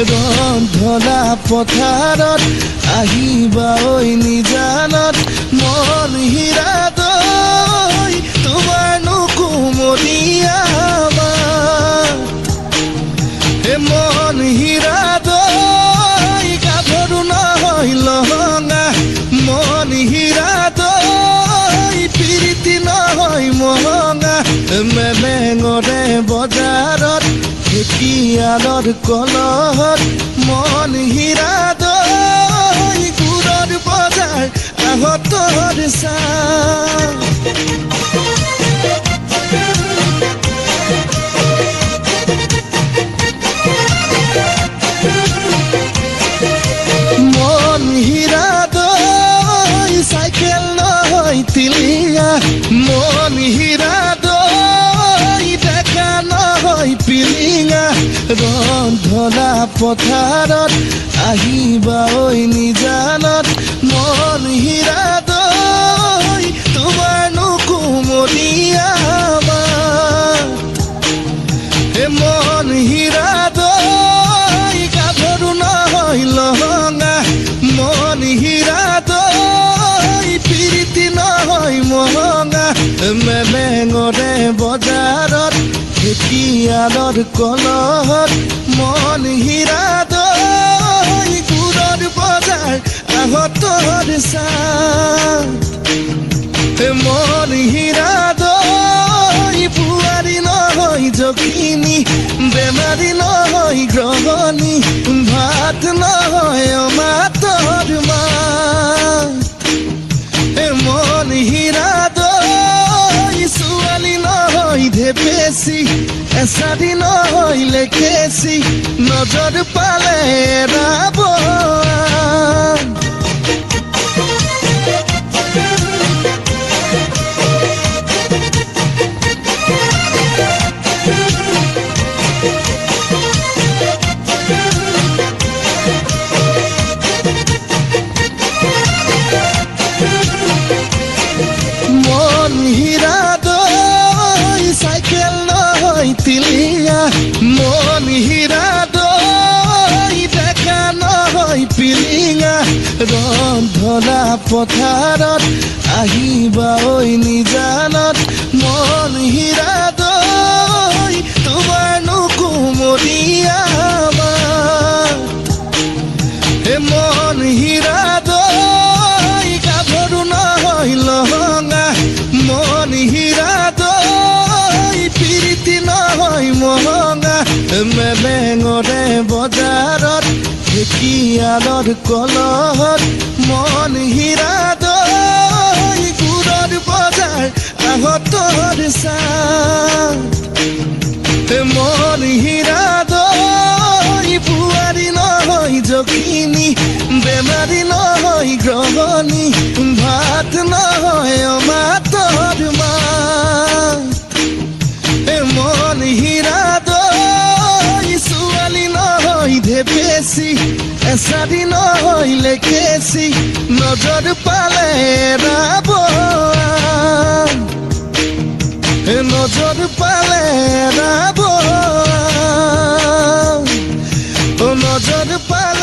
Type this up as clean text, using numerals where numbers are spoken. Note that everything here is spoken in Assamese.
ৰন্ধলা পথাৰত আহিবা ঐ নিজানত মন হীৰা দৈ তোমাৰ নুকুমলীয়া মন হীৰা দৈ গাভৰু নহয় লহঙা মন হীৰা দৈ প্ৰীতি নহয় মহঙা মেলেঙৰে বজাৰত ঢেকিয়ালৰ কলহত মন হীৰা দৈ গুৰৰ বজাৰ আহতৰ চাহ মন হীৰা দৈ চাইকেল নহয় তিলিঙা মন হীৰা দৈ দেখা নহয় পিলিঙা ৰন্ধলা পথাৰত আহিবা ঐ নিজানত মন হীৰা দৈ তোমাৰ নুকুমলীয়া মন হীৰা দৈ গাভৰু নহয় লহঙা মন হীৰা দৈ প্ৰীতি নহয় মহঙা মেলেঙৰে বজাৰত ঢেকিয়ালৰ কলহত মন হীৰা দৈ গুৰৰ বজাৰ আহতৰ চাহ মন হীৰা দৈ বুৱাৰী নহয় জখিনী বেমাৰী নহয় গ্ৰহণী ভাত নহয় অমাতৰ মাত মন হীৰা দৈ ছোৱালী নহয় ঢেপেচি এচাৰি নহয় লেখেচি নজৰ পালে এৰাব মন হীৰা দৈ চাইকেল নহয় তিলিঙা মন হীৰা দৈ দেখা নহয় পিলিঙা ৰন্ধলা পথাৰত আহিবা ঐ নিজানত মন হীৰা দৈ তোমাৰ নুকুমলীয়া মন হীৰা দৈ গাভৰু নহয় লহঙা মন হীৰা দৈ প্ৰীতি নহয় মহঙা মেলেঙৰে বজাৰত ঢেকিয়ালৰ কলহত মন হীৰা দৈ গুৰৰ বজাৰ আহতৰ চাহ মন হীৰা দৈ বুৱাৰী নহয় জখিনী বেমাৰী নহয় গ্ৰহণী ভাত নহয় অমাতৰ মাত মন হীৰা দৈ ছোৱালী নহয় ঢেপেচি এচাৰি নহয় লেখেচি নজৰ পালে এৰাব নজৰ পালে এৰাব নজৰ পালে